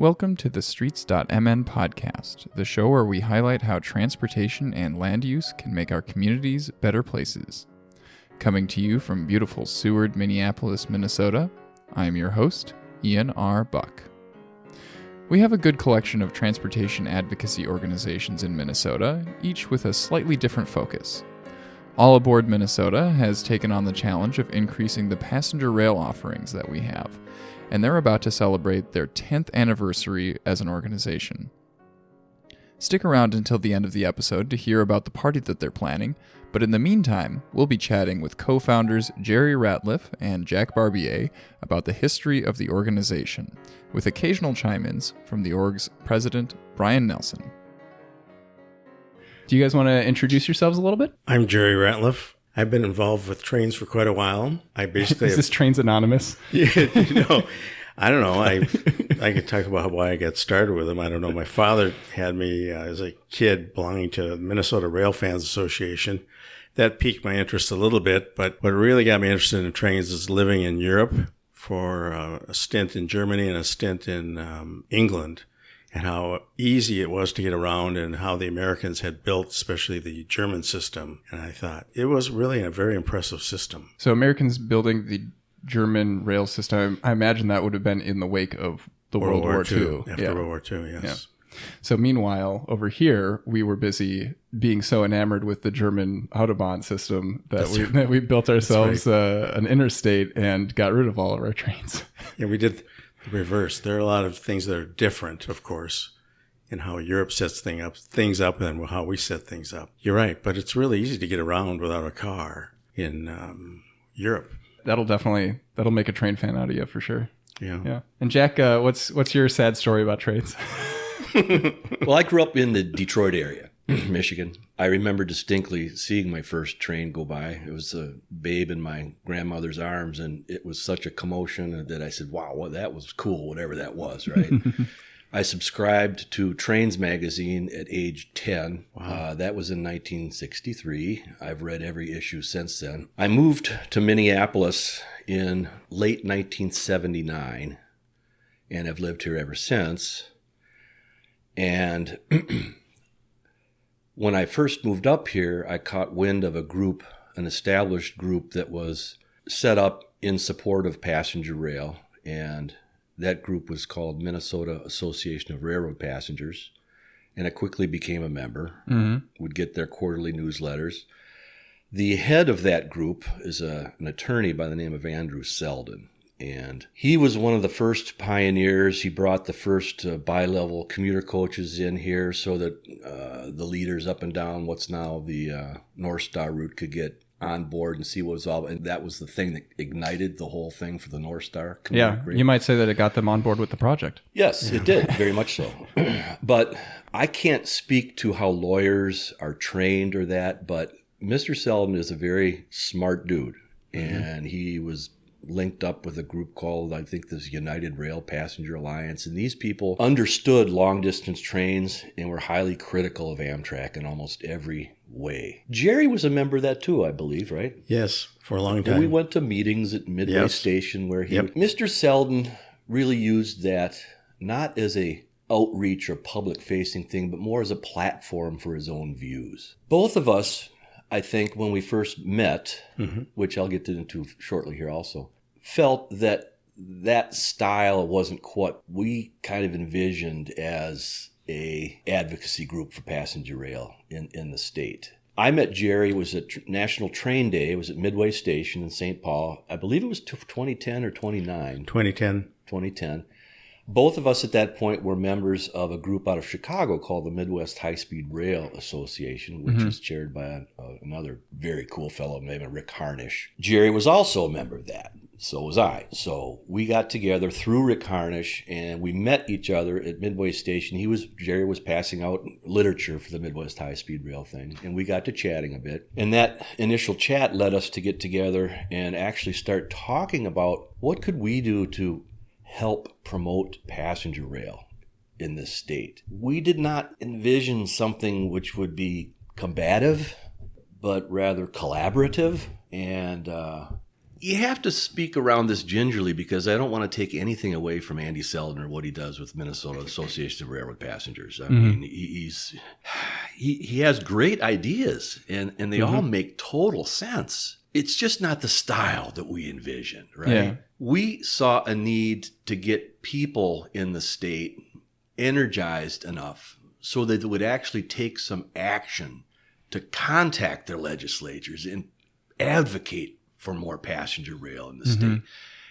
Welcome to the Streets.mn podcast, the show where we highlight how transportation and land use can make our communities better places. Coming to you from beautiful Seward, Minneapolis, Minnesota, I'm your host, Ian R. Buck. We have a good collection of transportation advocacy organizations in Minnesota, each with a slightly different focus. All Aboard Minnesota has taken on the challenge of increasing the passenger rail offerings that we have, and they're about to celebrate their 10th anniversary as an organization. Stick around until the end of the episode to hear about the party that they're planning, but in the meantime, we'll be chatting with co-founders Jerry Ratliff and Jack Barbier about the history of the organization, with occasional chime-ins from the org's president, Brian Nelson. Do you guys want to introduce yourselves a little bit? I'm Jerry Ratliff. I've been involved with trains for quite a while. I basically Is this Trains Anonymous? Yeah, I don't know. I could talk about why I got started with them. I don't know. My father had me as a kid belonging to the Minnesota Rail Fans Association. That piqued my interest a little bit, but what really got me interested in trains is living in Europe for a stint in Germany and a stint in England, and how easy it was to get around and how the Americans had built, especially the German system. And I thought it was really a very impressive system. So Americans building the German rail system, I imagine that would have been in the wake of the World War II. After World War II, yes. Yeah. So meanwhile, over here, we were busy being so enamored with the German Autobahn system that we built ourselves an interstate and got rid of all of our trains. Yeah, we did the reverse. There are a lot of things that are different, of course, in how Europe sets things up and how we set things up. You're right, but it's really easy to get around without a car in Europe. That'll make a train fan out of you for sure. Yeah. And Jack, what's your sad story about trains? Well, I grew up in the Detroit area, Michigan. I remember distinctly seeing my first train go by. It was a babe in my grandmother's arms, and it was such a commotion that I said, wow, well, that was cool, whatever that was, right? I subscribed to Trains magazine at age 10. Wow. That was in 1963. I've read every issue since then. I moved to Minneapolis in late 1979 and have lived here ever since. And when I first moved up here, I caught wind of an established group that was set up in support of passenger rail, and that group was called Minnesota Association of Railroad Passengers, and I quickly became a member, would get their quarterly newsletters. The head of that group is an attorney by the name of Andrew Selden, and he was one of the first pioneers. He brought the first bi-level commuter coaches in here so that the leaders up and down what's now the North Star route could get on board and see what was all. And that was the thing that ignited the whole thing for the North Star. Yeah, you might say that it got them on board with the project. Yes, it did, very much so. But I can't speak to how lawyers are trained or that, but Mr. Selden is a very smart dude, and he was linked up with a group called, I think, this United Rail Passenger Alliance. And these people understood long-distance trains and were highly critical of Amtrak in almost every way. Jerry was a member of that too, I believe, right? Yes, for a long time. And we went to meetings at Midway Station where Mr. Selden really used that not as a outreach or public-facing thing, but more as a platform for his own views. Both of us, I think, when we first met, which I'll get into shortly here also, felt that style wasn't what we kind of envisioned as a advocacy group for passenger rail in the state. I met Jerry, it was at National Train Day. It was at Midway Station in St. Paul. I believe it was 2010 or 2009. 2010. Both of us at that point were members of a group out of Chicago called the Midwest High-Speed Rail Association, which is chaired by another very cool fellow named Rick Harnish. Jerry was also a member of that. So was I. So we got together through Rick Harnish, and we met each other at Midway Station. Jerry was passing out literature for the Midwest High-Speed Rail thing, and we got to chatting a bit. And that initial chat led us to get together and actually start talking about what could we do to help promote passenger rail in this state. We did not envision something which would be combative, but rather collaborative. And You have to speak around this gingerly because I don't want to take anything away from Andy Selden or what he does with Minnesota Association of Railroad Passengers. I mean, he has great ideas, and they all make total sense. It's just not the style that we envision, right? Yeah. We saw a need to get people in the state energized enough so that they would actually take some action to contact their legislatures and advocate for more passenger rail in the state.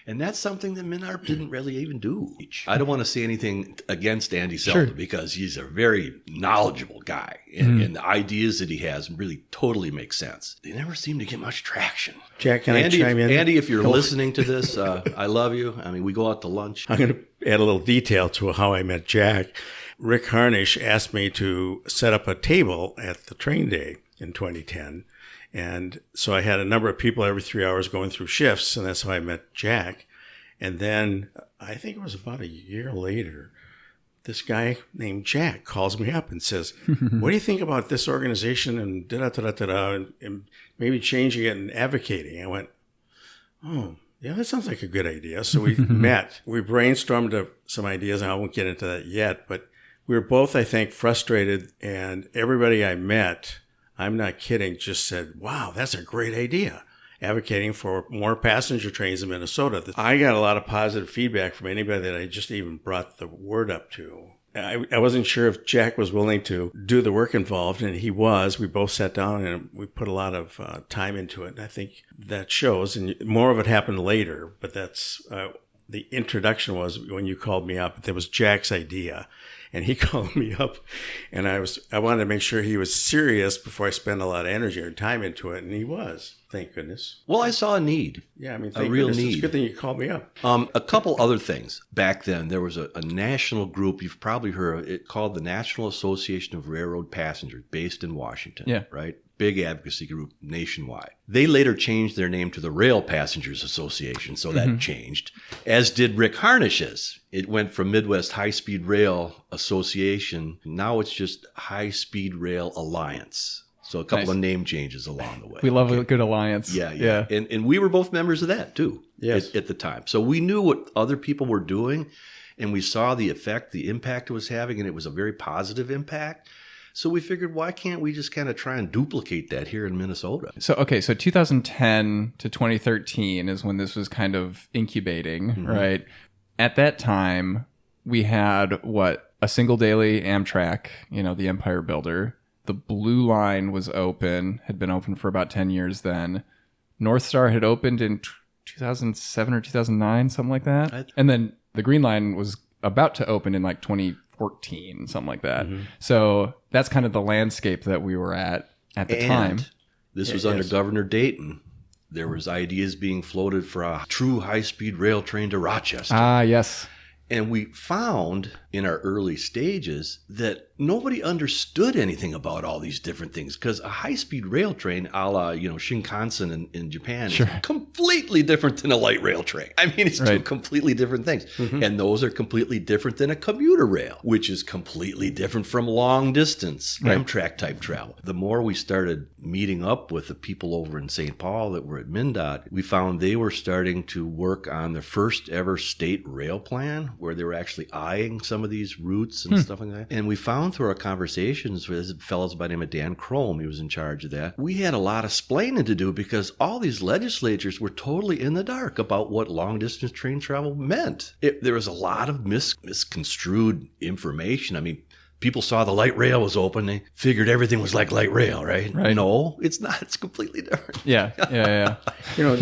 And that's something that Minarp didn't really even do. I don't want to say anything against Andy Selden because he's a very knowledgeable guy. And the ideas that he has really totally make sense. They never seem to get much traction. Jack, can I chime in? Andy, if you're listening to this, I love you. I mean, we go out to lunch. I'm going to add a little detail to how I met Jack. Rick Harnish asked me to set up a table at the train day in 2010. And so I had a number of people every 3 hours going through shifts, and that's how I met Jack. And then I think it was about a year later, this guy named Jack calls me up and says, what do you think about this organization and da-da-da-da-da, and maybe changing it and advocating? I went, oh, yeah, that sounds like a good idea. So we met. We brainstormed some ideas, and I won't get into that yet, but we were both, I think, frustrated, and everybody I met, I'm not kidding, just said, wow, that's a great idea, advocating for more passenger trains in Minnesota. I got a lot of positive feedback from anybody that I just even brought the word up to. I wasn't sure if Jack was willing to do the work involved, and he was. We both sat down and we put a lot of time into it, and I think that shows. And more of it happened later, but that's the introduction was when you called me up. That was Jack's idea. And he called me up, and I wanted to make sure he was serious before I spent a lot of energy or time into it, and he was. Thank goodness. Well, I saw a need. Yeah, I mean, a real need. It's a good thing you called me up. A couple other things. Back then, there was a national group, you've probably heard of it, called the National Association of Railroad Passengers, based in Washington. Yeah. Right? Big advocacy group nationwide. They later changed their name to the Rail Passengers Association, so that changed, as did Rick Harnish's. It went from Midwest High Speed Rail Association. Now it's just High Speed Rail Alliance. So a couple of name changes along the way. We love a good alliance. Yeah. And we were both members of that too at the time. So we knew what other people were doing, and we saw the effect, the impact it was having, and it was a very positive impact. So we figured, why can't we just kind of try and duplicate that here in Minnesota? So 2010 to 2013 is when this was kind of incubating, right? At that time, we had a single daily Amtrak, the Empire Builder. The Blue Line was open, had been open for about 10 years then. North Star had opened in 2007 or 2009, something like that. And then the Green Line was about to open in like 2014, something like that. So that's kind of the landscape that we were at the time. This was under Governor Dayton. There was ideas being floated for a true high-speed rail train to Rochester. Ah, yes. And we found in our early stages that nobody understood anything about all these different things, because a high-speed rail train, a la Shinkansen in Japan, is completely different than a light rail train. I mean, it's two completely different things. And those are completely different than a commuter rail, which is completely different from long-distance Amtrak-type travel. The more we started meeting up with the people over in St. Paul that were at MnDOT, we found they were starting to work on the first ever state rail plan, where they were actually eyeing some of these routes and stuff like that. And we found through our conversations with fellows by the name of Dan Chrome, he was in charge of that, we had a lot of explaining to do, because all these legislatures were totally in the dark about what long-distance train travel meant. There was a lot of misconstrued information. I mean, people saw the light rail was open. They figured everything was like light rail, right? No, it's not. It's completely different. Yeah.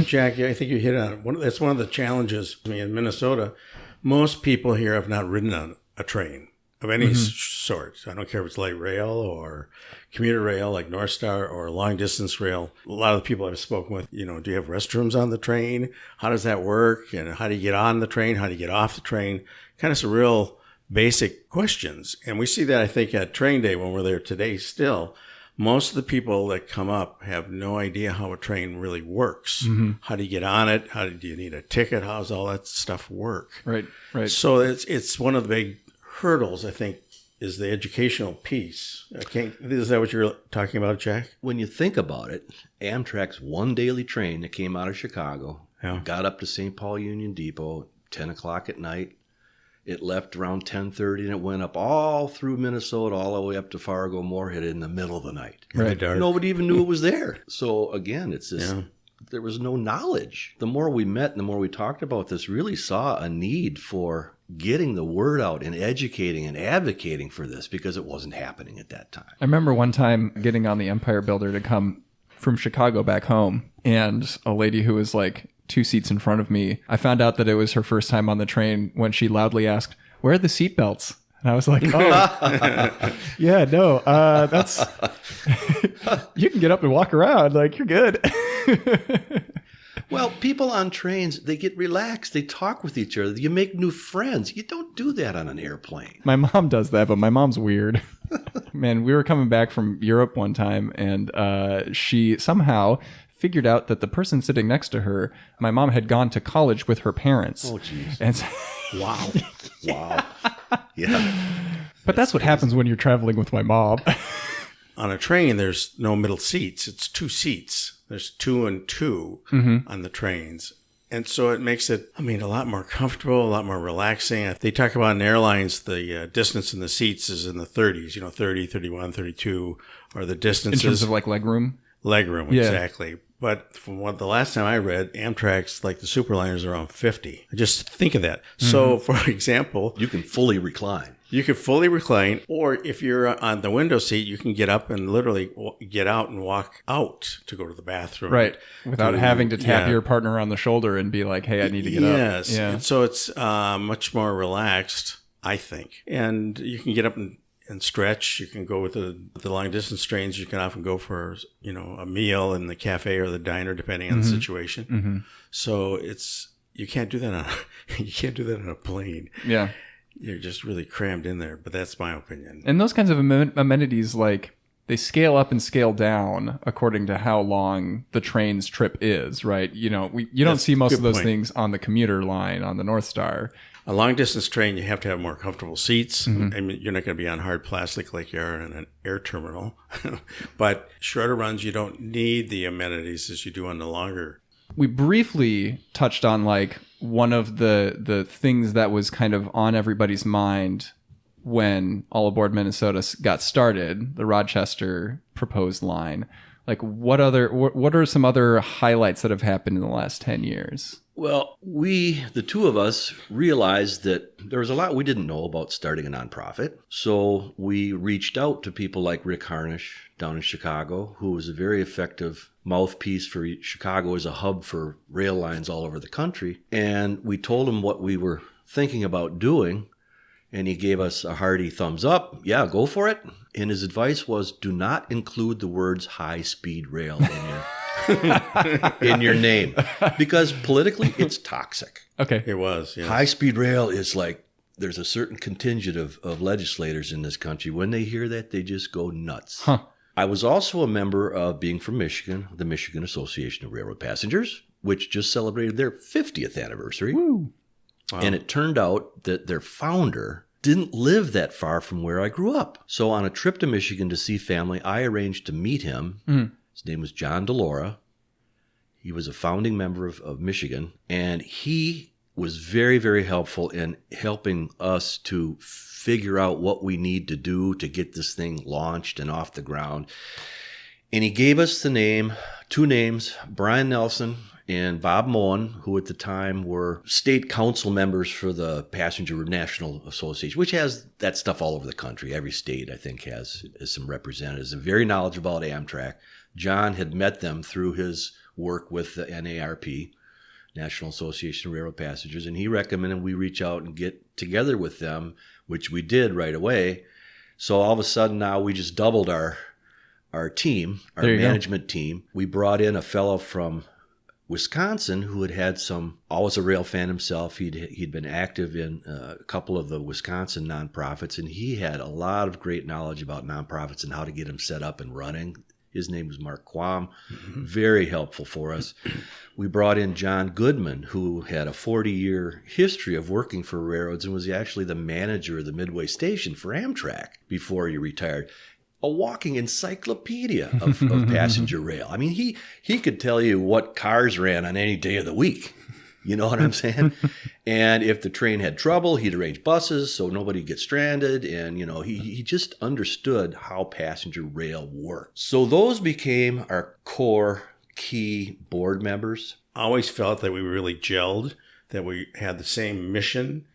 Jack, I think you hit on it. That's one of the challenges. In Minnesota, most people here have not ridden on a train of any sort. I don't care if it's light rail or commuter rail like North Star or long distance rail. A lot of the people I've spoken with, do you have restrooms on the train? How does that work? And how do you get on the train? How do you get off the train? Kind of some real basic questions. And we see that, I think, at train day when we're there today still. Most of the people that come up have no idea how a train really works. How do you get on it? How do you need a ticket? How does all that stuff work? Right. So it's one of the big hurdles, I think, is the educational piece. Is that what you're talking about, Jack? When you think about it, Amtrak's one daily train that came out of Chicago Yeah. Got up to St. Paul Union Depot, 10 o'clock at night. It left around 10:30, and it went up all through Minnesota, all the way up to Fargo, Moorhead in the middle of the night. Right. Dark. Nobody even knew it was there. So again, it's this. Yeah. There was no knowledge. The more we met and the more we talked about this, really saw a need for getting the word out and educating and advocating for this because it wasn't happening at that time. I remember one time getting on the Empire Builder to come from Chicago back home, and a lady who was like 2 seats in front of me, I found out that it was her first time on the train when she loudly asked, "Where are the seatbelts?" And I was like, "Oh, yeah, no, that's, you can get up and walk around. Like, you're good." Well, people on trains, they get relaxed. They talk with each other. You make new friends. You don't do that on an airplane. My mom does that, but my mom's weird. Man, we were coming back from Europe one time, and she somehow figured out that the person sitting next to her, my mom had gone to college with her parents. Oh, jeez. And so, wow. Wow. Yeah. But that's what happens when you're traveling with my mom. On a train, there's no middle seats. It's 2 seats. There's 2 and 2 on the trains. And so it makes it, a lot more comfortable, a lot more relaxing. They talk about in airlines, the distance in the seats is in the 30s, 30, 31, 32 are the distances. In terms of like legroom? Legroom, yeah. Exactly. But from the last time I read, Amtrak's, like the Superliners, are around 50. Just think of that. So, for example, you can fully recline. You can fully recline, or if you're on the window seat, you can get up and literally get out and walk out to go to the bathroom. Right. Without having to tap your partner on the shoulder and be like, "Hey, I need to get up." Yes. Yeah. And so it's much more relaxed, I think. And you can get up and stretch. You can go with the long distance trains. You can often go for, a meal in the cafe or the diner, depending on the situation. Mm-hmm. So you can't do that on a plane. Yeah. You're just really crammed in there, but that's my opinion. And those kinds of amenities, like, they scale up and scale down according to how long the train's trip is, right? You don't see most of those things on the commuter line on the North Star. A long distance train, you have to have more comfortable seats. Mm-hmm. You're not going to be on hard plastic like you are in an air terminal. But shorter runs, you don't need the amenities as you do on the longer. We briefly touched on like one of the things that was kind of on everybody's mind when All Aboard Minnesota got started, the Rochester proposed line. Like, what are some other highlights that have happened in the last 10 years? Well, the two of us, realized that there was a lot we didn't know about starting a nonprofit. So we reached out to people like Rick Harnish down in Chicago, who was a very effective mouthpiece for Chicago as a hub for rail lines all over the country. And we told him what we were thinking about doing. And he gave us a hearty thumbs up. Yeah, go for it. And his advice was, do not include the words high-speed rail in your name, because politically it's toxic. Okay. It was, yes. High-speed rail is like, there's a certain contingent of legislators in this country. When they hear that, they just go nuts. Huh. I was also a member of, being from Michigan, the Michigan Association of Railroad Passengers, which just celebrated their 50th anniversary. Woo. Wow. And it turned out that their founder didn't live that far from where I grew up. So on a trip to Michigan to see family, I arranged to meet him. Mm. His name was John DeLora. He was a founding member of Michigan, and he was very, very helpful in helping us to figure out what we need to do to get this thing launched and off the ground. And he gave us two names, Brian Nelson and Bob Moen, who at the time were state council members for the Passenger National Association, which has that stuff all over the country. Every state, I think, has some representatives and very knowledgeable about Amtrak. John had met them through his work with the NARP, National Association of Railroad Passengers, and he recommended we reach out and get together with them, which we did right away. So all of a sudden now we just doubled our team, our management team. We brought in a fellow from Wisconsin who had always a rail fan himself. He'd been active in a couple of the Wisconsin nonprofits, and he had a lot of great knowledge about nonprofits and how to get them set up and running. His name was Mark Quam, very helpful for us. We brought in John Goodman, who had a 40-year history of working for railroads and was actually the manager of the Midway Station for Amtrak before he retired. a walking encyclopedia of passenger rail. I mean, he could tell you what cars ran on any day of the week. You know what I'm saying? And if the train had trouble, he'd arrange buses so nobody gets stranded. And, he just understood how passenger rail worked. So those became our core key board members. I always felt that we really gelled, that we had the same mission,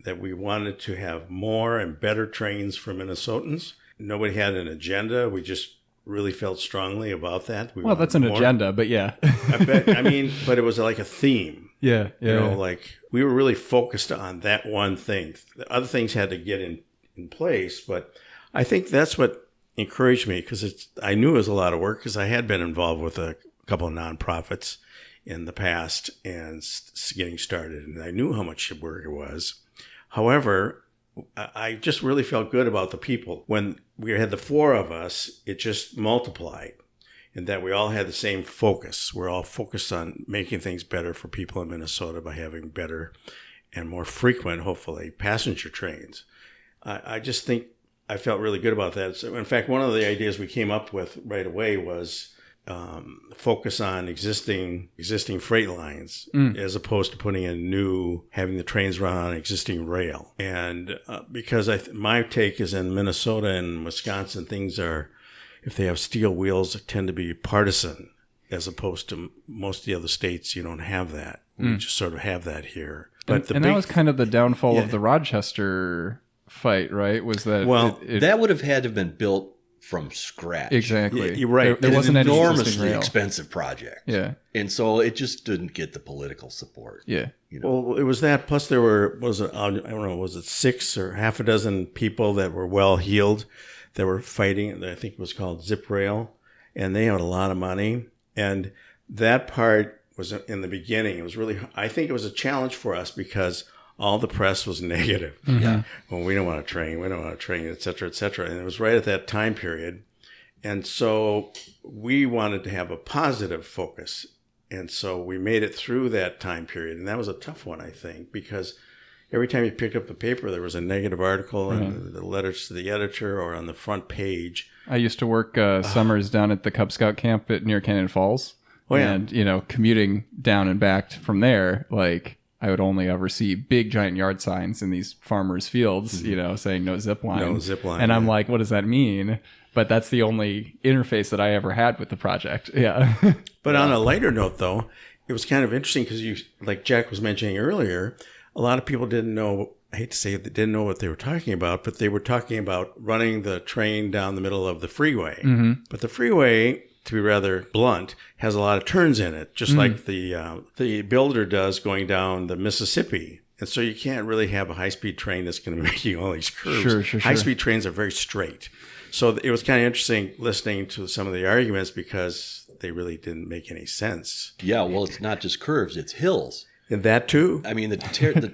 that we wanted to have more and better trains for Minnesotans. Nobody had an agenda. We just really felt strongly about that. Well, that's an agenda, but yeah. But it was like a theme. Yeah. Like we were really focused on that one thing. The other things had to get in place, but I think that's what encouraged me, because I knew it was a lot of work, because I had been involved with a couple of nonprofits in the past and getting started, and I knew how much work it was. However, I just really felt good about the people. When we had the four of us, it just multiplied, in that we all had the same focus. We're all focused on making things better for people in Minnesota by having better and more frequent, hopefully, passenger trains. I just think I felt really good about that. So, in fact, one of the ideas we came up with right away was focus on existing freight lines as opposed to putting in having the trains run on existing rail. And because my take is, in Minnesota and Wisconsin, things are, if they have steel wheels, tend to be partisan, as opposed to most of the other states. You don't have that. We just sort of have that here. But that was kind of the downfall of the Rochester fight, right? Was that that would have had to have been built from scratch. Exactly. You're right. There wasn't an enormously expensive project. Yeah. And so it just didn't get the political support. Yeah. Well, it was that. Plus, there were, was it 6 or half a dozen people that were well-heeled that were fighting. I think it was called Zip Rail. And they had a lot of money. And that part was, in the beginning, it was really, I think it was a challenge for us, because all the press was negative. Yeah. Well, we don't want to train, et cetera, et cetera. And it was right at that time period. And so we wanted to have a positive focus. And so we made it through that time period. And that was a tough one, I think, because every time you picked up the paper, there was a negative article and the letters to the editor or on the front page. I used to work summers down at the Cub Scout camp near Cannon Falls. Oh, yeah. And, commuting down and back from there, like, I would only ever see big giant yard signs in these farmers' fields, saying no zip line. No zip line. And I'm like, what does that mean? But that's the only interface that I ever had with the project. Yeah. But on a lighter note, though, it was kind of interesting because like Jack was mentioning earlier, a lot of people didn't know, I hate to say it, they didn't know what they were talking about, but they were talking about running the train down the middle of the freeway. Mm-hmm. But the freeway, to be rather blunt, has a lot of turns in it, just like the builder does going down the Mississippi. And so you can't really have a high-speed train that's going to be making all these curves. Sure. High-speed trains are very straight. So it was kind of interesting listening to some of the arguments, because they really didn't make any sense. Yeah, well, it's not just curves, it's hills. And that too? I mean, the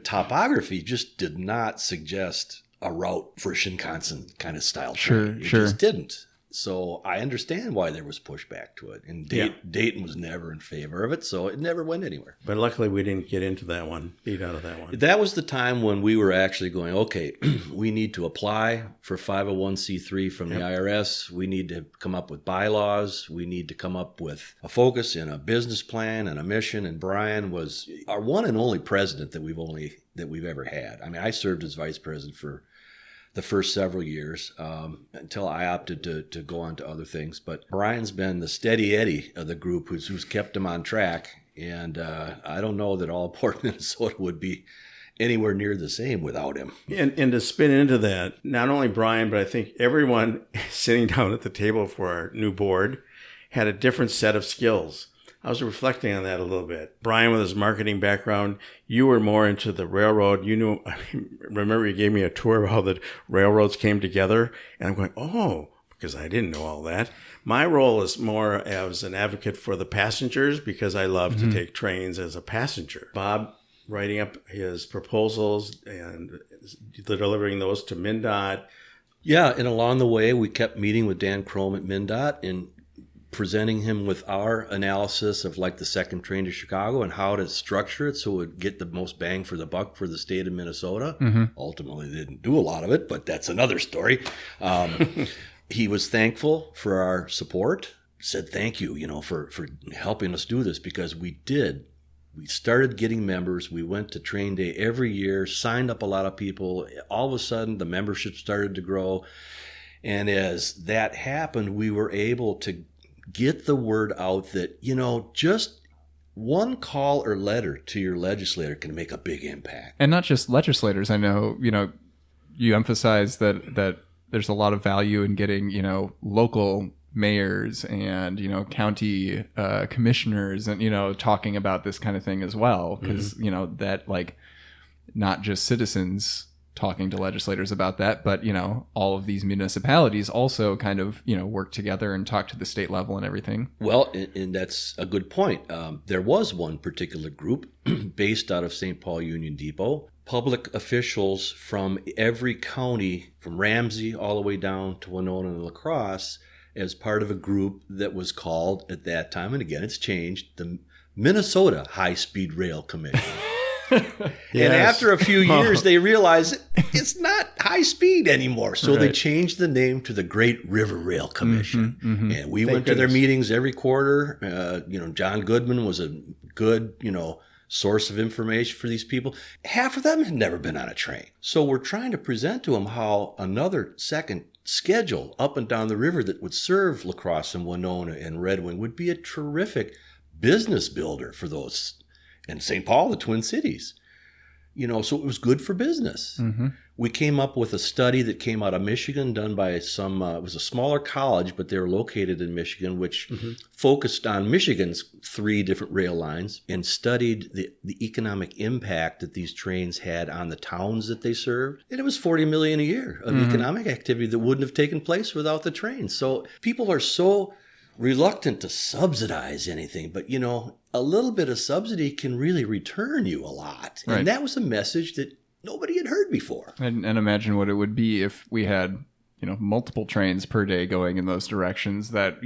topography just did not suggest a route for Shinkansen kind of style train. It just didn't. So I understand why there was pushback to it. And Dayton was never in favor of it, so it never went anywhere. But luckily we didn't get into that one, beat out of that one. That was the time when we were actually going, okay, we need to apply for 501c3 from the IRS. We need to come up with bylaws. We need to come up with a focus and a business plan and a mission. And Brian was our one and only president that we've ever had. I mean, I served as vice president for the first several years until I opted to go on to other things. But Brian's been the steady Eddie of the group who's kept him on track. And I don't know that all Port Minnesota would be anywhere near the same without him. And to spin into that, not only Brian, but I think everyone sitting down at the table for our new board had a different set of skills. I was reflecting on that a little bit. Brian, with his marketing background, you were more into the railroad. Remember you gave me a tour of how the railroads came together? And I'm going, because I didn't know all that. My role is more as an advocate for the passengers, because I love to take trains as a passenger. Bob writing up his proposals and delivering those to MnDOT. Yeah, and along the way, we kept meeting with Dan Crome at MnDOT and presenting him with our analysis of like the second train to Chicago and how to structure it so it would get the most bang for the buck for the state of Minnesota. Ultimately, they didn't do a lot of it, but that's another story. He was thankful for our support, said thank you, for helping us do this, because we did. We started getting members. We went to train day every year, signed up a lot of people. All of a sudden, the membership started to grow. And as that happened, we were able to get the word out that, just one call or letter to your legislator can make a big impact. And not just legislators. I know, you emphasize that there's a lot of value in getting, local mayors and, county commissioners and, talking about this kind of thing as well. Because, that like not just citizens talking to legislators about that, but, all of these municipalities also kind of, work together and talk to the state level and everything. Well, and that's a good point. There was one particular group based out of St. Paul Union Depot. Public officials from every county, from Ramsey all the way down to Winona and La Crosse, as part of a group that was called at that time, and again, it's changed, the Minnesota High-Speed Rail Commission. Yes. And after a few years, they realized it's not high speed anymore. So they changed the name to the Great River Rail Commission. And we went to their meetings every quarter. John Goodman was a good, source of information for these people. Half of them had never been on a train. So we're trying to present to them how another second schedule up and down the river that would serve La Crosse and Winona and Red Wing would be a terrific business builder for those, and St. Paul, the Twin Cities. So it was good for business. We came up with a study that came out of Michigan, done by it was a smaller college, but they were located in Michigan, which focused on Michigan's 3 different rail lines and studied the economic impact that these trains had on the towns that they served. And it was $40 million a year of economic activity that wouldn't have taken place without the trains. So people are so reluctant to subsidize anything, but a little bit of subsidy can really return you a lot. Right. And that was a message that nobody had heard before. And imagine what it would be if we had, multiple trains per day going in those directions that,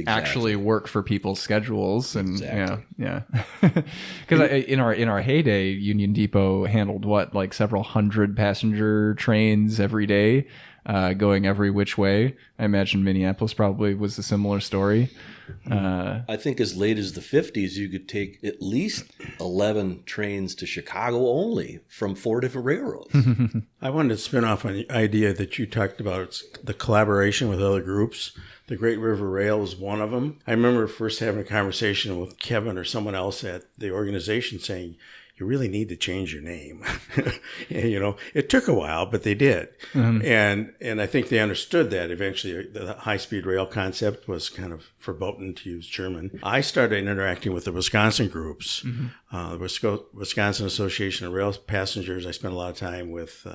actually work for people's schedules. And yeah. Because in our heyday, Union Depot handled several hundred passenger trains every day, going every which way. I imagine Minneapolis probably was a similar story. I think as late as the 50s, you could take at least 11 trains to Chicago only from 4 different railroads. I wanted to spin off on the idea that you talked about. It's the collaboration with other groups. The Great River Rail is one of them. I remember first having a conversation with Kevin or someone else at the organization saying, you really need to change your name. And, it took a while, but they did. And I think they understood that eventually. The high-speed rail concept was kind of verboten, to use German. I started interacting with the Wisconsin groups, the Wisconsin Association of Rail Passengers. I spent a lot of time with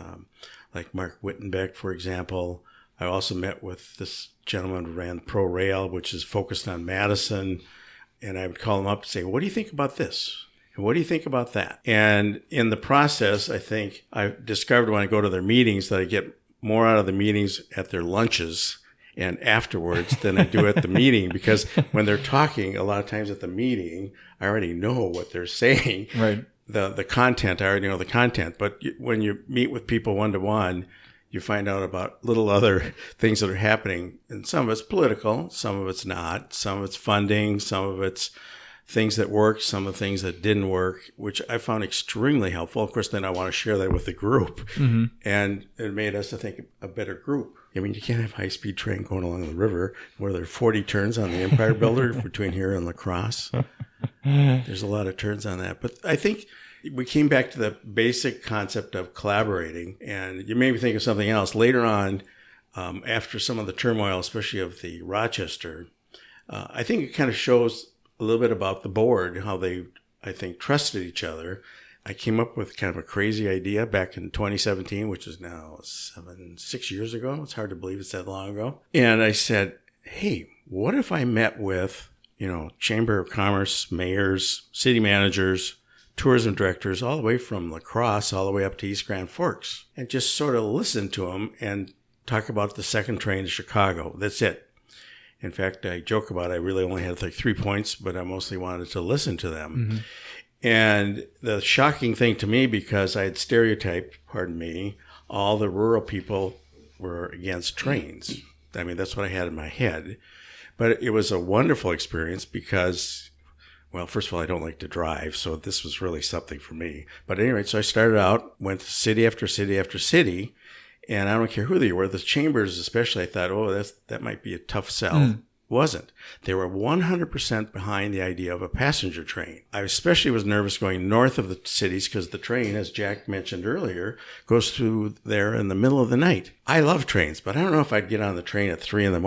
like Mark Wittenbeck, for example. I also met with this gentleman who ran Pro Rail, which is focused on Madison. And I would call him up and say, what do you think about this? And what do you think about that? And in the process, I think I've discovered when I go to their meetings that I get more out of the meetings at their lunches and afterwards than I do at the meeting, because when they're talking, a lot of times at the meeting, I already know what they're saying. Right. The content, I already know the content. But when you meet with people one-to-one, you find out about little other things that are happening. And some of it's political, some of it's not, some of it's funding, some of it's things that worked, some of the things that didn't work, which I found extremely helpful. Of course, then I want to share that with the group. And it made us, I think, a better group. I mean, you can't have a high-speed train going along the river where there are 40 turns on the Empire Builder between here and La Crosse. There's a lot of turns on that. But I think we came back to the basic concept of collaborating. And you made me think of something else. Later on, after some of the turmoil, especially of the Rochester, I think it kind of shows a little bit about the board, how they, I think, trusted each other. I came up with kind of a crazy idea back in 2017, which is now 6 years ago. It's hard to believe it's that long ago. And I said, hey, what if I met with, Chamber of Commerce, mayors, city managers, tourism directors, all the way from La Crosse, all the way up to East Grand Forks, and just sort of listen to them and talk about the second train to Chicago. That's it. In fact, I joke about it. I really only had 3 points, but I mostly wanted to listen to them. And the shocking thing to me, because I had stereotyped, all the rural people were against trains. I mean, that's what I had in my head. But it was a wonderful experience because, well, first of all, I don't like to drive, so this was really something for me. But at any rate, so I started out, went to city after city after city, and I don't care who they were. The chambers especially, I thought, oh, that might be a tough sell. Wasn't. They were 100% behind the idea of a passenger train. I especially was nervous going north of the cities because the train, as Jack mentioned earlier, goes through there in the middle of the night. I love trains, but I don't know if I'd get on the train at 3 a.m.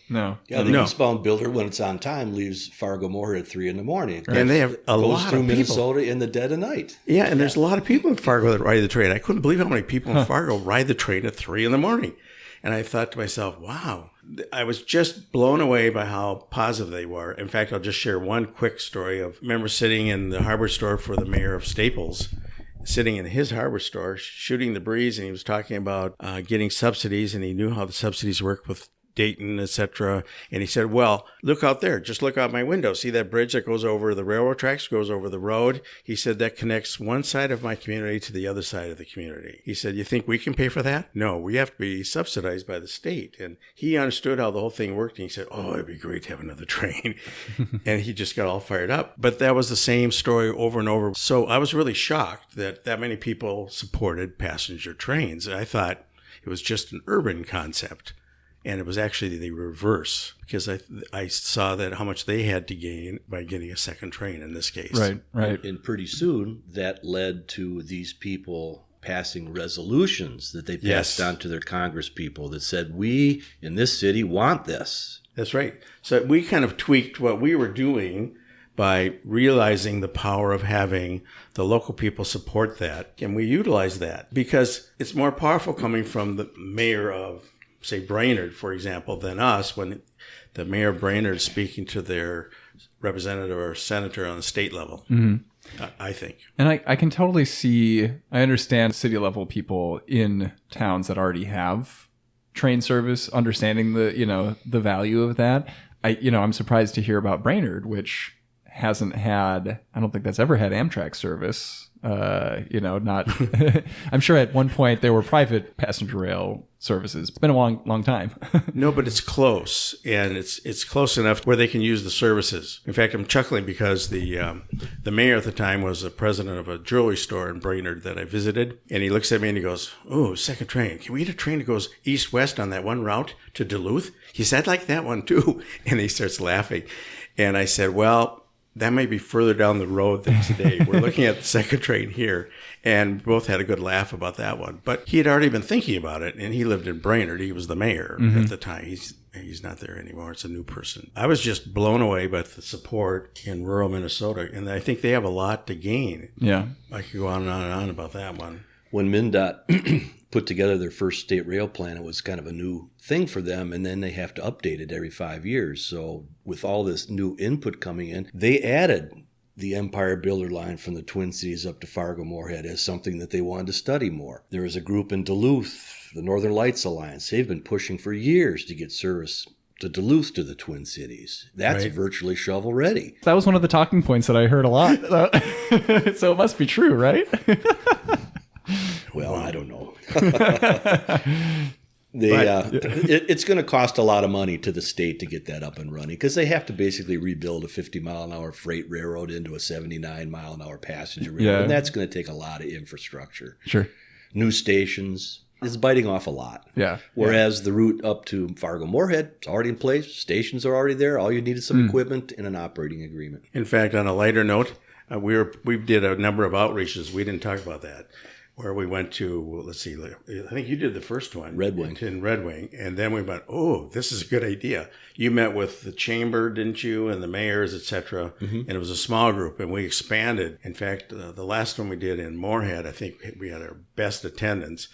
No. Yeah, the eastbound builder, when it's on time, leaves Fargo-Moorhead at 3 a.m. Right. And they have a lot goes through of people. Minnesota in the dead of night. Yeah, and there's a lot of people in Fargo that ride the train. I couldn't believe how many people in Fargo ride the train at 3 a.m. And I thought to myself, wow, I was just blown away by how positive they were. In fact, I'll just share one quick story of, I remember sitting in the hardware store for the mayor of Staples, sitting in his hardware store, shooting the breeze, and he was talking about getting subsidies, and he knew how the subsidies work with Dayton, etc. And he said, well, look out there. Just look out my window. See that bridge that goes over the railroad tracks, goes over the road? He said, that connects one side of my community to the other side of the community. He said, you think we can pay for that? No, we have to be subsidized by the state. And he understood how the whole thing worked. And he said, oh, it'd be great to have another train. And he just got all fired up. But that was the same story over and over. So I was really shocked that many people supported passenger trains. I thought it was just an urban concept. And it was actually the reverse, because I saw that how much they had to gain by getting a second train in this case. Right. And pretty soon that led to these people passing resolutions that they passed on to their Congress people that said, we in this city want this. That's right. So we kind of tweaked what we were doing by realizing the power of having the local people support that. And we utilized that because it's more powerful coming from the mayor of, say, Brainerd, for example, than us when the mayor of Brainerd is speaking to their representative or senator on the state level, I think. And I can totally see, I understand city level people in towns that already have train service, understanding the value of that. I'm surprised to hear about Brainerd, which hasn't had, I don't think that's ever had Amtrak service. Not, I'm sure at one point there were private passenger rail services. It's been a long time. No, but it's close, and it's close enough where they can use the services. In fact, I'm chuckling because the mayor at the time was the president of a jewelry store in Brainerd that I visited, and he looks at me and he goes, "Oh, second train. Can we get a train that goes east-west on that one route to Duluth?" He said, "I'd like that one too," and he starts laughing, and I said, "Well, that may be further down the road than today. We're looking at the second train here." And both had a good laugh about that one. But he had already been thinking about it, and he lived in Brainerd. He was the mayor at the time. He's not there anymore. It's a new person. I was just blown away by the support in rural Minnesota, and I think they have a lot to gain. Yeah. I could go on and on and on about that one. When MnDOT put together their first state rail plan, it was kind of a new thing for them, and then they have to update it every 5 years. So with all this new input coming in, they added the Empire Builder line from the Twin Cities up to Fargo-Moorhead as something that they wanted to study more. There is a group in Duluth, the Northern Lights Alliance. They've been pushing for years to get service to Duluth to the Twin Cities. That's virtually shovel ready. That was one of the talking points that I heard a lot. So it must be true, right? Well, I don't know. It's going to cost a lot of money to the state to get that up and running because they have to basically rebuild a 50-mile-an-hour freight railroad into a 79-mile-an-hour passenger railroad, and that's going to take a lot of infrastructure. Sure. New stations is biting off a lot. Yeah. Whereas the route up to Fargo-Moorhead is already in place. Stations are already there. All you need is some equipment and an operating agreement. In fact, on a lighter note, we did a number of outreaches. We didn't talk about that. Where we went to, let's see, I think you did the first one. Red Wing. In Red Wing. And then we went, oh, this is a good idea. You met with the chamber, didn't you, and the mayors, et cetera. And it was a small group, and we expanded. In fact, the last one we did in Moorhead, I think we had our best attendance.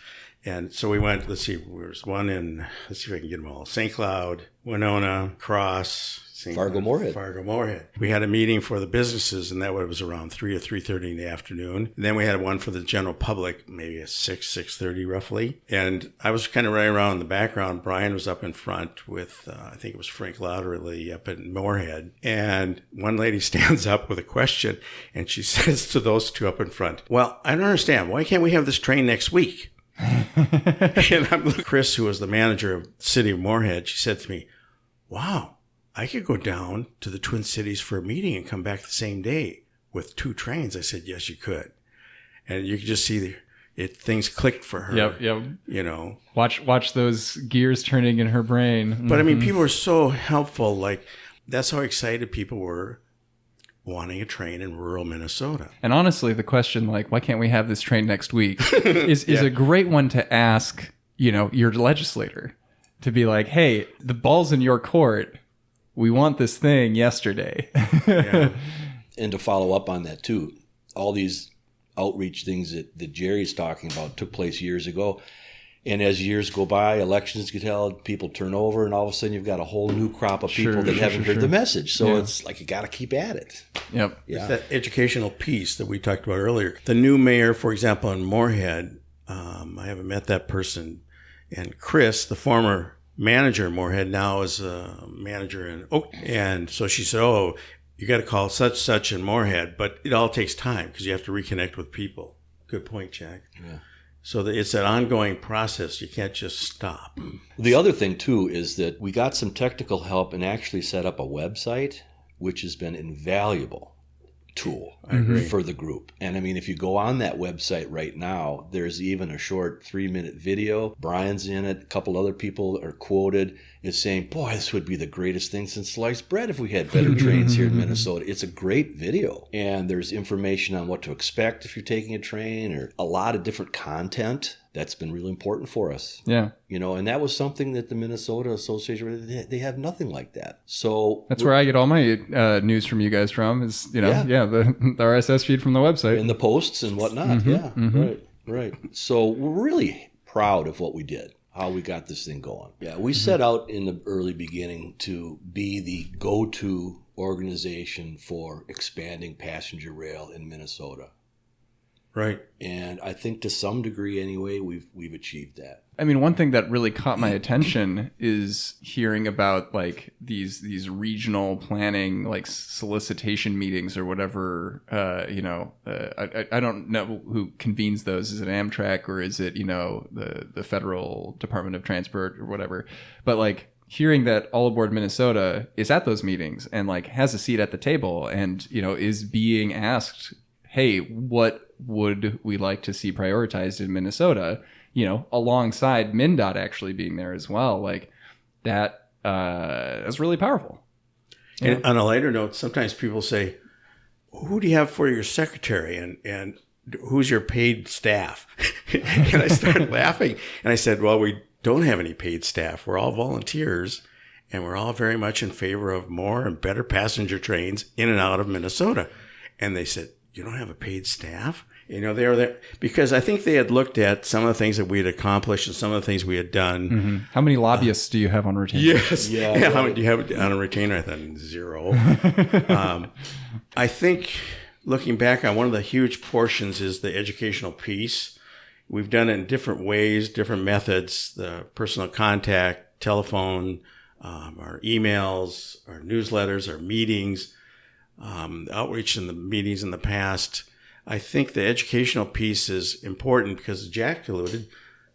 And so we went, let's see, there was one in, let's see if I can get them all, St. Cloud, Winona, Cross, Fargo-Moorhead. We had a meeting for the businesses, and that was around 3 or 3:30 in the afternoon. And then we had one for the general public, maybe at 6:30 roughly. And I was kind of running around in the background. Brian was up in front with, I think it was Frank Louderly up in Moorhead. And one lady stands up with a question, and she says to those two up in front, "Well, I don't understand. Why can't we have this train next week?" And Chris, who was the manager of the city of Moorhead, she said to me, wow, I could go down to the Twin Cities for a meeting and come back the same day with 2 trains. I said, yes, you could. And you could just see things clicked for her. Yep. You know, watch those gears turning in her brain. But I mean, people were so helpful. Like, that's how excited people were wanting a train in rural Minnesota. And honestly, the question, like, why can't we have this train next week, is a great one to ask, your legislator, to be like, hey, the ball's in your court. We want this thing yesterday. Yeah. And to follow up on that too, all these outreach things that Jerry's talking about took place years ago. And as years go by, elections get held, people turn over, and all of a sudden you've got a whole new crop of people that haven't heard the message. So it's like you got to keep at it. Yep. Yeah. It's that educational piece that we talked about earlier. The new mayor, for example, in Moorhead, I haven't met that person. And Chris, the former manager in Moorhead, now is a manager in Oak. And so she said, oh, you got to call such in Moorhead. But it all takes time because you have to reconnect with people. Good point, Jack. Yeah. So it's an ongoing process. You can't just stop. The other thing, too, is that we got some technical help and actually set up a website, which has been invaluable tool for the group. And I mean, if you go on that website right now, there's even a short 3-minute video. Brian's in it. A couple other people are quoted as saying, boy, this would be the greatest thing since sliced bread if we had better trains here in Minnesota. It's a great video. And there's information on what to expect if you're taking a train, or a lot of different content. That's been really important for us. Yeah. And that was something that the Minnesota Association, they have nothing like that. So that's where I get all my news from you guys from, is, the RSS feed from the website. And the posts and whatnot. Right. So we're really proud of what we did, how we got this thing going. Yeah, we set out in the early beginning to be the go-to organization for expanding passenger rail in Minnesota. Right. And I think to some degree anyway, we've achieved that. I mean, one thing that really caught my attention is hearing about like these regional planning, like solicitation meetings or whatever. I don't know who convenes those. Is it Amtrak or is it the Federal Department of Transport or whatever? But like hearing that All Aboard Minnesota is at those meetings and like has a seat at the table and is being asked, hey, what would we like to see prioritized in Minnesota, alongside MnDOT actually being there as well. Like that's really powerful. And on a lighter note, sometimes people say, who do you have for your secretary and who's your paid staff? And I started laughing and I said, well, we don't have any paid staff. We're all volunteers and we're all very much in favor of more and better passenger trains in and out of Minnesota. And they said, you don't have a paid staff? They were there because I think they had looked at some of the things that we had accomplished and some of the things we had done. Mm-hmm. How many lobbyists do you have on retainer? Yes. Yeah. How many do you have on a retainer? I thought 0. I think looking back on one of the huge portions is the educational piece. We've done it in different ways, different methods, the personal contact, telephone, our emails, our newsletters, our meetings, outreach in the meetings in the past. I think the educational piece is important because Jack alluded,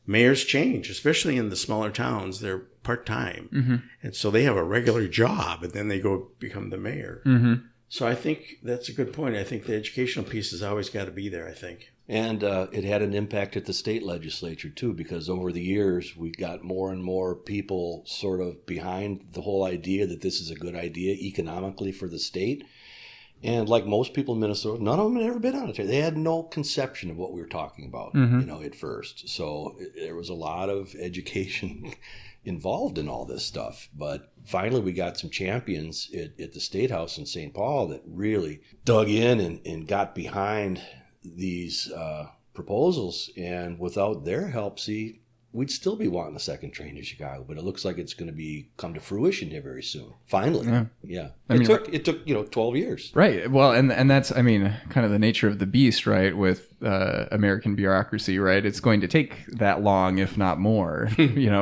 mayors change, especially in the smaller towns. They're part-time. Mm-hmm. And so they have a regular job and then they go become the mayor. Mm-hmm. So I think that's a good point. I think the educational piece has always got to be there, I think. And it had an impact at the state legislature, too, because over the years, we got more and more people sort of behind the whole idea that this is a good idea economically for the state. And like most people in Minnesota, none of them had ever been on a train. They had no conception of what we were talking about, at first. So there was a lot of education involved in all this stuff. But finally, we got some champions at the State House in St. Paul that really dug in and got behind these proposals. And without their help, we'd still be wanting a second train to Chicago, but it looks like it's going to come to fruition here very soon. Finally. Yeah. It took 12 years. Right. Well, and that's, I mean, kind of the nature of the beast, right? With American bureaucracy, right? It's going to take that long, if not more,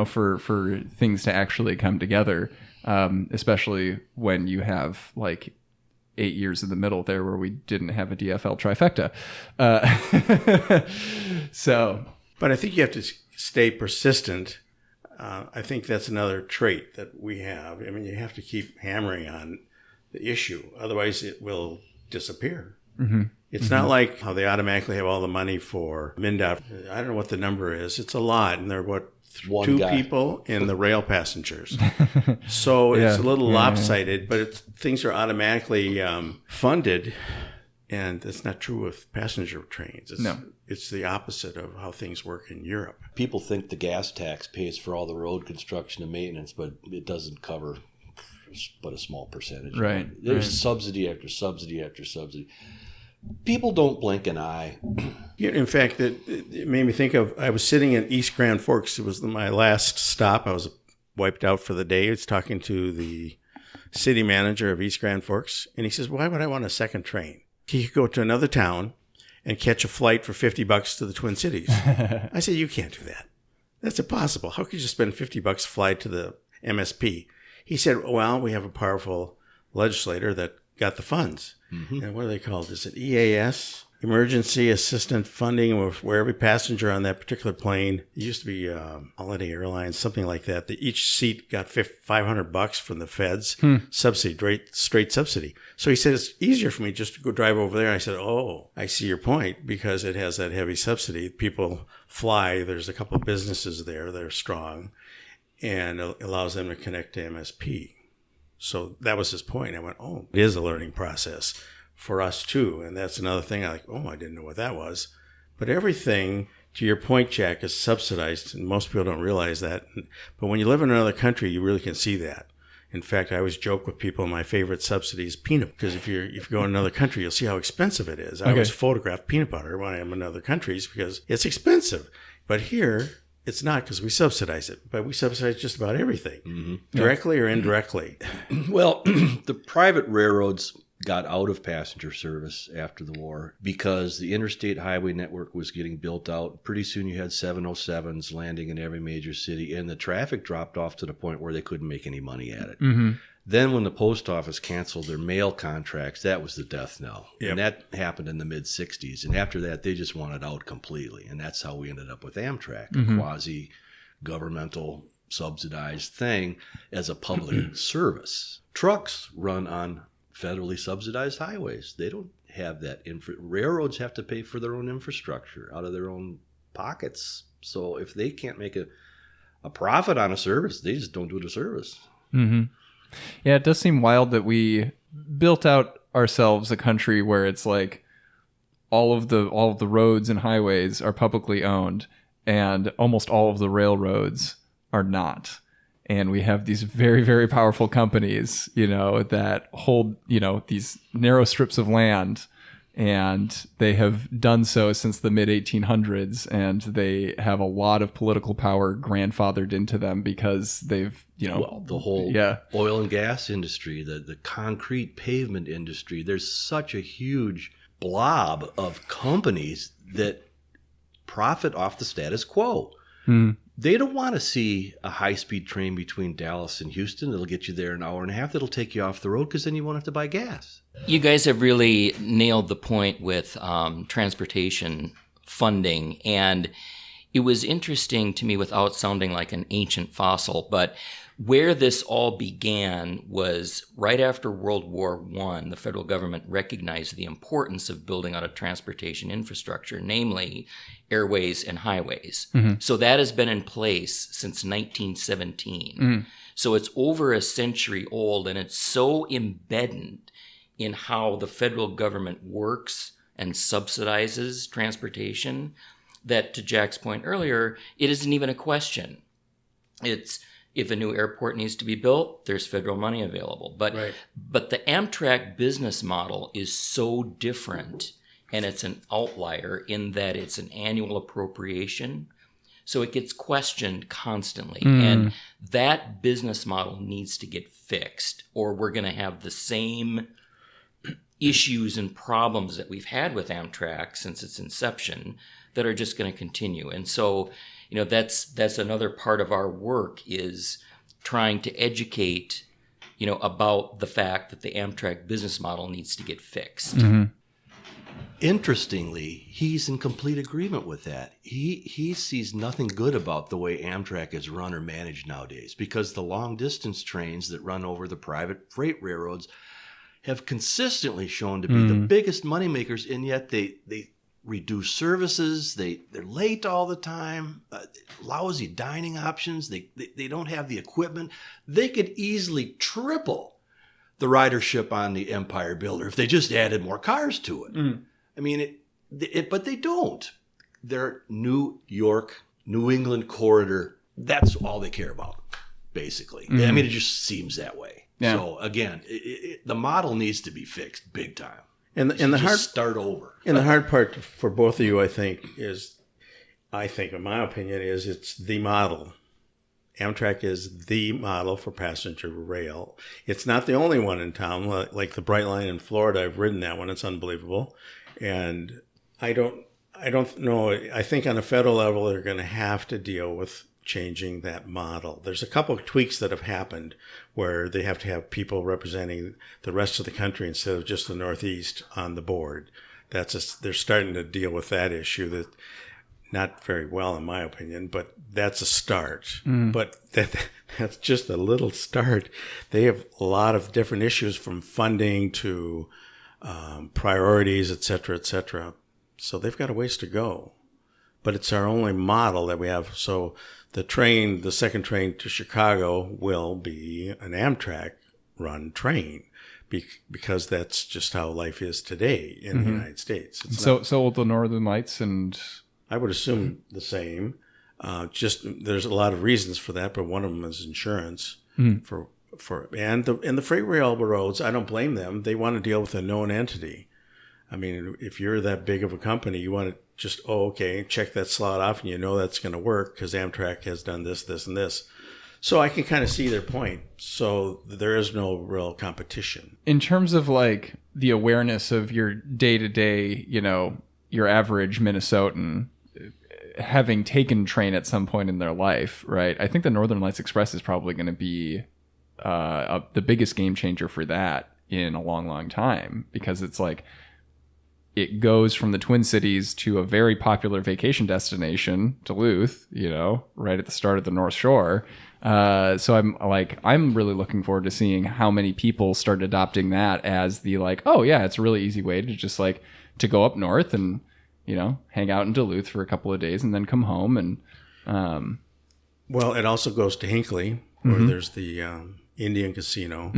for things to actually come together, especially when you have like 8 years in the middle there where we didn't have a DFL trifecta. So... But I think you have to stay persistent. I think that's another trait that we have. I mean, you have to keep hammering on the issue. Otherwise, it will disappear. Mm-hmm. It's not like how they automatically have all the money for MnDOT. I don't know what the number is. It's a lot. And they're, two people and the rail passengers. So it's a little lopsided, but things are automatically funded. And that's not true with passenger trains. It's the opposite of how things work in Europe. People think the gas tax pays for all the road construction and maintenance, but it doesn't cover but a small percentage. Right. There's subsidy after subsidy after subsidy. People don't blink an eye. In fact, it made me think of, I was sitting in East Grand Forks. It was my last stop. I was wiped out for the day. I was talking to the city manager of East Grand Forks, and he says, why would I want a second train? He could go to another town and catch a flight for $50 to the Twin Cities. I said, you can't do that. That's impossible. How could you spend $50 to fly to the MSP? He said, well, we have a powerful legislator that got the funds. Mm-hmm. And what are they called? Is it EAS? Emergency Assistant Funding, where every passenger on that particular plane, it used to be Holiday Airlines, something like that each seat got $500 from the feds, subsidy, straight subsidy. So he said, it's easier for me just to go drive over there. I said, oh, I see your point, because it has that heavy subsidy. People fly. There's a couple of businesses there that are strong, and it allows them to connect to MSP. So that was his point. I went, oh, it is a learning process for us too. And that's another thing. I didn't know what that was. But everything, to your point, Jack, is subsidized. And most people don't realize that. But when you live in another country, you really can see that. In fact, I always joke with people, my favorite subsidy is peanut, because if you go in another country, you'll see how expensive it is. I always photograph peanut butter when I'm in other countries because it's expensive. But here, it's not, because we subsidize it. But we subsidize just about everything, directly or indirectly. Well, the private railroads got out of passenger service after the war because the interstate highway network was getting built out. Pretty soon you had 707s landing in every major city, and the traffic dropped off to the point where they couldn't make any money at it. Mm-hmm. Then when the post office canceled their mail contracts, that was the death knell. Yep. And that happened in the mid-'60s. And after that, they just wanted out completely. And that's how we ended up with Amtrak, a quasi-governmental subsidized thing as a public service. Trucks run on federally subsidized highways. They don't have that. Railroads have to pay for their own infrastructure out of their own pockets. So if they can't make a profit on a service, they just don't do the service. Mm-hmm. Yeah, it does seem wild that we built out ourselves a country where it's like all of the roads and highways are publicly owned, and almost all of the railroads are not. And we have these very, very powerful companies, that hold, these narrow strips of land, and they have done so since the mid 1800s. And they have a lot of political power grandfathered into them because they've, the whole oil and gas industry, the concrete pavement industry. There's such a huge blob of companies that profit off the status quo. They don't want to see a high-speed train between Dallas and Houston that'll get you there in an hour and a half. That'll take you off the road because then you won't have to buy gas. You guys have really nailed the point with transportation funding. And it was interesting to me, without sounding like an ancient fossil, but where this all began was right after World War I. The federal government recognized the importance of building out a transportation infrastructure, namely airways and highways. Mm-hmm. So that has been in place since 1917. Mm-hmm. So it's over a century old, and it's so embedded in how the federal government works and subsidizes transportation that, to Jack's point earlier, it isn't even a question. It's, if a new airport needs to be built, there's federal money available. But the Amtrak business model is so different, and it's an outlier in that it's an annual appropriation. So it gets questioned constantly. And that business model needs to get fixed, or we're going to have the same issues and problems that we've had with Amtrak since its inception that are just going to continue. And so, that's another part of our work, is trying to educate, about the fact that the Amtrak business model needs to get fixed. Mm-hmm. Interestingly, he's in complete agreement with that. He sees nothing good about the way Amtrak is run or managed nowadays, because the long distance trains that run over the private freight railroads have consistently shown to be the biggest moneymakers, and yet they reduce services. They're late all the time. Lousy dining options. They don't have the equipment. They could easily triple the ridership on the Empire Builder if they just added more cars to it. I mean, but they don't. They're New York, New England corridor. That's all they care about, basically. I mean, it just seems that way. Yeah. So again, the model needs to be fixed big time. And the hard start over. And the hard part for both of you, I think, in my opinion, is it's the model. Amtrak is the model for passenger rail. It's not the only one in town. Like the Bright Line in Florida, I've ridden that one. It's unbelievable. And I don't know. I think on a federal level, they're going to have to deal with changing that model. There's a couple of tweaks that have happened where they have to have people representing the rest of the country instead of just the Northeast on the board. They're starting to deal with that issue. That not very well, in my opinion, but that's a start. But that's just a little start. They have a lot of different issues, from funding to priorities, et cetera, et cetera. So they've got a ways to go. But it's our only model that we have. So the second train to Chicago will be an Amtrak-run train, because that's just how life is today in the United States. So will the Northern Lights and... I would assume the same. There's a lot of reasons for that, but one of them is insurance. And the freight railroads, I don't blame them. They want to deal with a known entity. I mean, if you're that big of a company, you want to just, check that slot off, and you know that's going to work because Amtrak has done this, this, and this. So I can kind of see their point. So there is no real competition. In terms of like the awareness of your day-to-day, your average Minnesotan having taken train at some point in their life, right? I think the Northern Lights Express is probably going to be the biggest game changer for that in a long, long time, because it's like it goes from the Twin Cities to a very popular vacation destination, Duluth, right at the start of the North Shore. So I'm really looking forward to seeing how many people start adopting that as the it's a really easy way to just to go up north and, hang out in Duluth for a couple of days and then come home. And, well, it also goes to Hinckley, where there's the Indian Casino.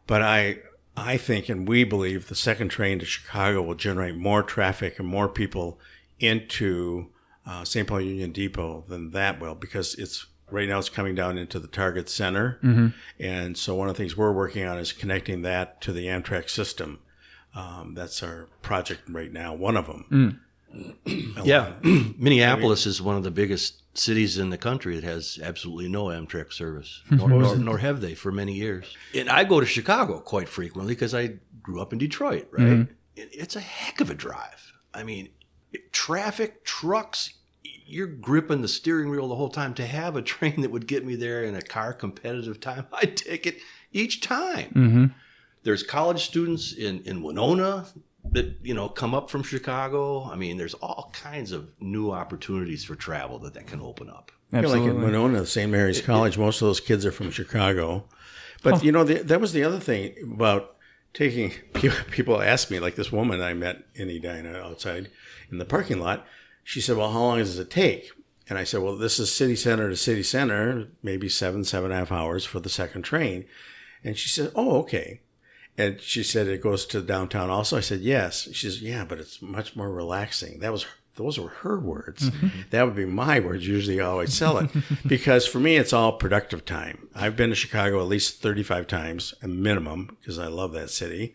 But I think, and we believe, the second train to Chicago will generate more traffic and more people into St. Paul Union Depot than that will, because right now it's coming down into the Target Center. And so one of the things we're working on is connecting that to the Amtrak system. That's our project right now, one of them. Yeah. Minneapolis is one of the biggest cities in the country that has absolutely no Amtrak service, nor have they for many years. And I go to Chicago quite frequently because I grew up in Detroit, right? It's a heck of a drive. I mean, traffic, trucks, you're gripping the steering wheel the whole time. To have a train that would get me there in a car competitive time, I'd take it each time. There's college students in Winona that, come up from Chicago. I mean, there's all kinds of new opportunities for travel that can open up. Absolutely. Like in Winona, St. Mary's College, most of those kids are from Chicago. But, that was the other thing about taking, people ask me, like this woman I met in Edina outside in the parking lot, she said, well, how long does it take? And I said, well, this is city center to city center, maybe 7.5 hours for the second train. And she said, oh, okay. And she said, it goes to downtown also. I said, yes. She says, yeah, but it's much more relaxing. Those were her words. That would be my words, usually how I sell it. Because for me, it's all productive time. I've been to Chicago at least 35 times, a minimum, because I love that city.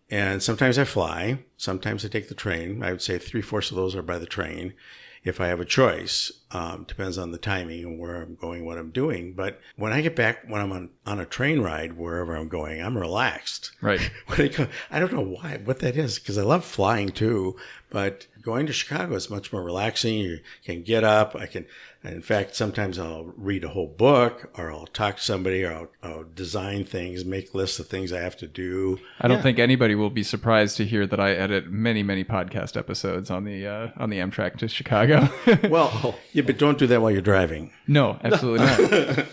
And sometimes I fly. Sometimes I take the train. I would say 3/4 of those are by the train. If I have a choice, depends on the timing and where I'm going, what I'm doing. But when I get back, when I'm on a train ride, wherever I'm going, I'm relaxed. Right. I don't know what that is, because I love flying too. But going to Chicago is much more relaxing. You can get up. In fact, sometimes I'll read a whole book, or I'll talk to somebody, or I'll design things, make lists of things I have to do. I don't think anybody will be surprised to hear that I edit many, many podcast episodes on the Amtrak to Chicago. Well, yeah, but don't do that while you're driving. No, absolutely not.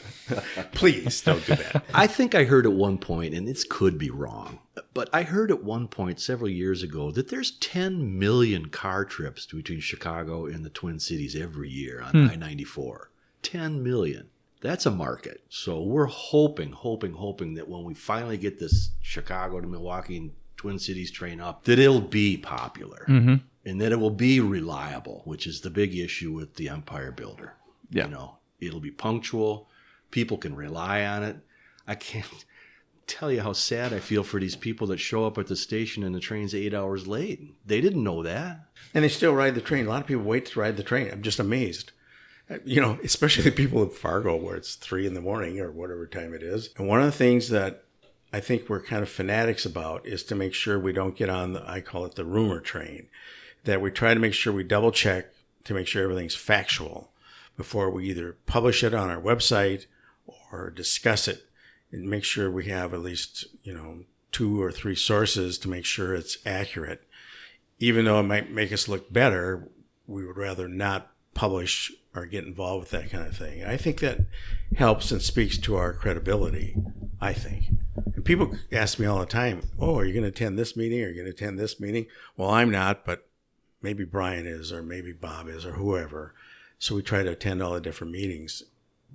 Please don't do that. I think I heard at one point, and this could be wrong, but I heard at one point several years ago that there's 10 million car trips between Chicago and the Twin Cities every year on I-94. 10 million. That's a market. So we're hoping that when we finally get this Chicago to Milwaukee and Twin Cities train up, that it'll be popular and that it will be reliable, which is the big issue with the Empire Builder. Yeah. You know, it'll be punctual. People can rely on it. I can't tell you how sad I feel for these people that show up at the station and the train's 8 hours late. They didn't know that. And they still ride the train. A lot of people wait to ride the train. I'm just amazed. You know, especially the people in Fargo where it's 3 a.m. or whatever time it is. And one of the things that I think we're kind of fanatics about is to make sure we don't get on I call it the rumor train, that we try to make sure we double check to make sure everything's factual before we either publish it on our website or discuss it, and make sure we have at least, 2 or 3 sources to make sure it's accurate. Even though it might make us look better, we would rather not publish or get involved with that kind of thing. And I think that helps and speaks to our credibility, I think. And people ask me all the time, are you going to attend this meeting? Are you going to attend this meeting? Well, I'm not, but maybe Brian is, or maybe Bob is, or whoever. So we try to attend all the different meetings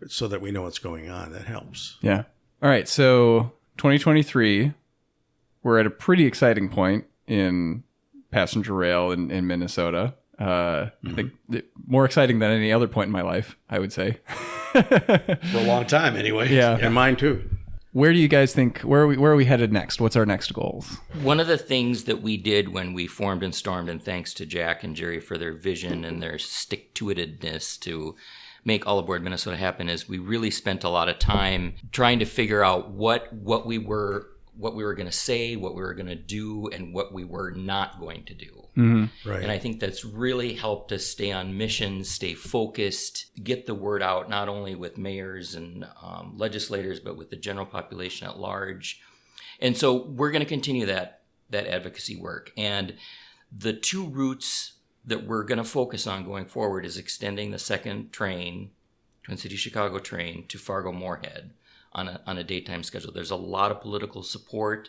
so that we know what's going on. That helps. Yeah. All right. So 2023, we're at a pretty exciting point in passenger rail in Minnesota. I think more exciting than any other point in my life, I would say. For a long time, anyway. Yeah. And mine too. Where do you guys think, where are we headed next? What's our next goals? One of the things that we did when we formed and stormed, and thanks to Jack and Jerry for their vision and their stick-to-itedness to make All Aboard Minnesota happen, is we really spent a lot of time trying to figure out what we were going to say, what we were going to do, and what we were not going to do. Mm-hmm. Right. And I think that's really helped us stay on mission, stay focused, get the word out, not only with mayors and legislators, but with the general population at large. And so we're going to continue that advocacy work. And the 2 routes that we're going to focus on going forward is extending the second train, Twin City Chicago train, to Fargo-Moorhead on a daytime schedule. There's a lot of political support.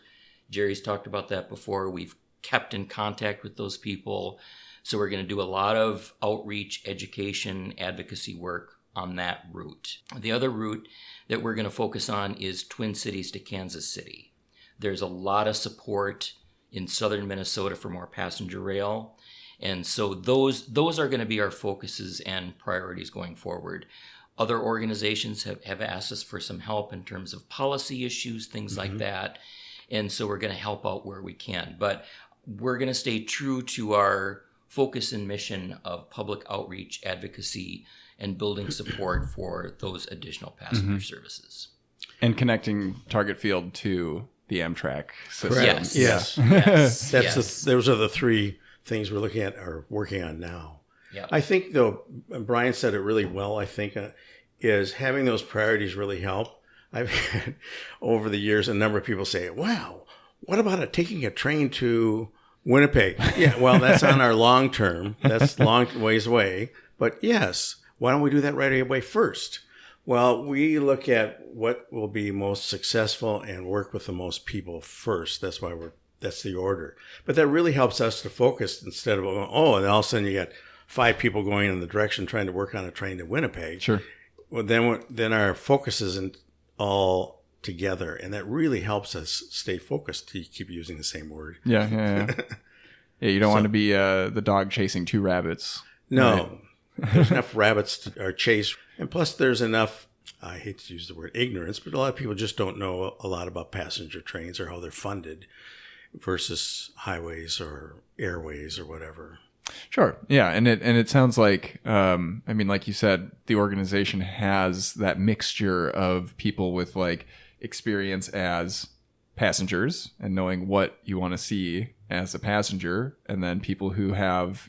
Jerry's talked about that before. We've kept in contact with those people. So we're going to do a lot of outreach, education, advocacy work on that route. The other route that we're going to focus on is Twin Cities to Kansas City. There's a lot of support in southern Minnesota for more passenger rail. And so those are going to be our focuses and priorities going forward. Other organizations have asked us for some help in terms of policy issues, things like that. And so we're going to help out where we can. But we're going to stay true to our focus and mission of public outreach, advocacy, and building support for those additional passenger services. And connecting Target Field to the Amtrak system. Yes. Yes. Those are the 3 things we're looking at or working on now. Yep. I think, though, Brian said it really well, I think, is having those priorities really help. I've had, over the years, a number of people say, wow, what about taking a train to Winnipeg? Yeah, well, that's on our long term. That's long ways away. But yes, why don't we do that right away first? Well, we look at what will be most successful and work with the most people first. That's the order. But that really helps us to focus instead of, and all of a sudden you got 5 people going in the direction trying to work on a train to Winnipeg. Sure. Well, then our focus isn't all together, and that really helps us stay focused. To keep using the same word. Yeah. Yeah, you don't want to be the dog chasing 2 rabbits. No, right? There's enough rabbits to chase, and plus there's enough. I hate to use the word ignorance, but a lot of people just don't know a lot about passenger trains or how they're funded versus highways or airways or whatever. Sure. Yeah. And it sounds like, like you said, the organization has that mixture of people with like experience as passengers and knowing what you want to see as a passenger, and then people who have,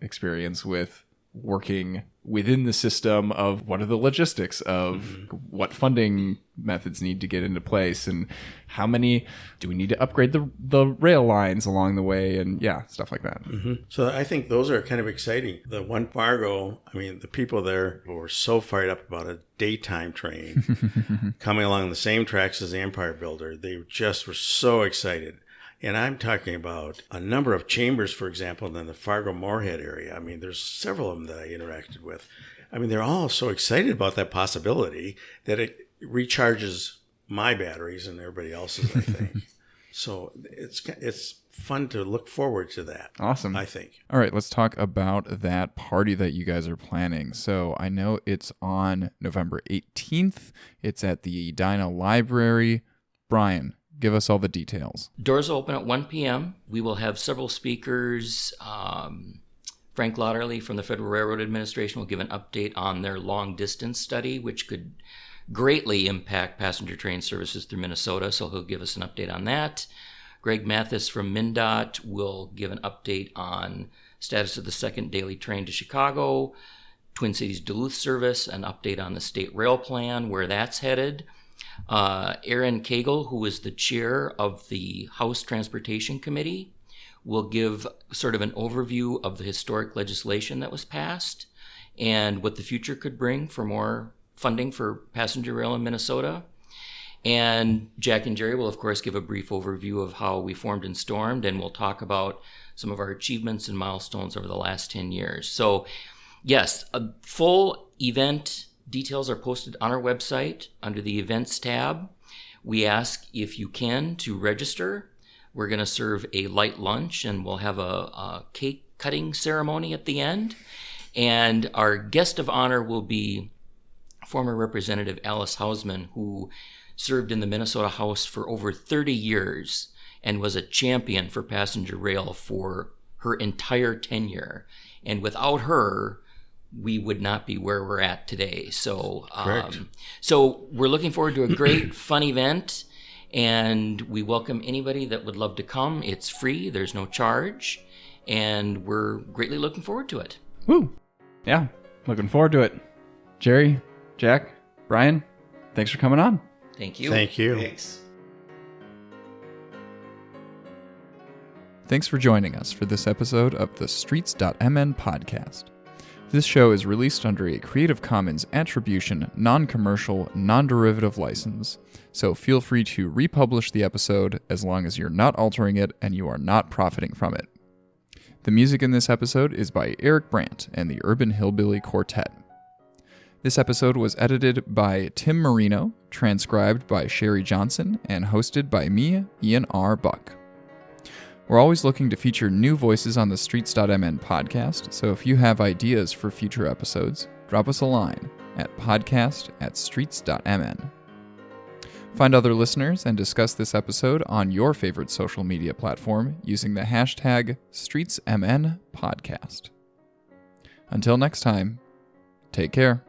experience with working within the system of what are the logistics of what funding methods need to get into place, and how many do we need to upgrade the rail lines along the way, and stuff like that. So I think those are kind of exciting. The one Fargo, the people there were so fired up about a daytime train coming along the same tracks as the Empire Builder. They just were so excited. And I'm talking about a number of chambers, for example, in the Fargo-Moorhead area. There's several of them that I interacted with. They're all so excited about that possibility that it recharges my batteries and everybody else's, I think. So it's fun to look forward to that. Awesome. I think. All right, let's talk about that party that you guys are planning. So I know it's on November 18th. It's at the Edina Library. Brian, give us all the details. Doors open at 1 p.m. We will have several speakers. Frank Lauderly from the Federal Railroad Administration will give an update on their long-distance study, which could greatly impact passenger train services through Minnesota, so he'll give us an update on that. Greg Mathis from MnDOT will give an update on status of the second daily train to Chicago, Twin Cities Duluth service, an update on the state rail plan, where that's headed. Aaron Cagle, who is the chair of the House Transportation Committee, will give sort of an overview of the historic legislation that was passed and what the future could bring for more funding for passenger rail in Minnesota. And Jack and Jerry will, of course, give a brief overview of how we formed and stormed, and we'll talk about some of our achievements and milestones over the last 10 years. So, yes, a full event details are posted on our website under the Events tab. We ask, if you can, to register. We're going to serve a light lunch, and we'll have a cake cutting ceremony at the end. And our guest of honor will be former Representative Alice Hausman, who served in the Minnesota House for over 30 years and was a champion for passenger rail for her entire tenure. And without her, we would not be where we're at today. So, so we're looking forward to a great, fun event, and we welcome anybody that would love to come. It's free, there's no charge, and we're greatly looking forward to it. Woo! Yeah, looking forward to it. Jerry, Jack, Brian, thanks for coming on. Thank you. Thank you. Thanks. Thanks for joining us for this episode of the Streets.mn podcast. This show is released under a Creative Commons Attribution, Non-Commercial, Non-Derivative license, so feel free to republish the episode as long as you're not altering it and you are not profiting from it. The music in this episode is by Eric Brandt and the Urban Hillbilly Quartet. This episode was edited by Tim Marino, transcribed by Sherry Johnson, and hosted by me, Ian R. Buck. We're always looking to feature new voices on the Streets.mn podcast, so if you have ideas for future episodes, drop us a line at podcast@streets.mn. Find other listeners and discuss this episode on your favorite social media platform using the hashtag StreetsMNPodcast. Until next time, take care.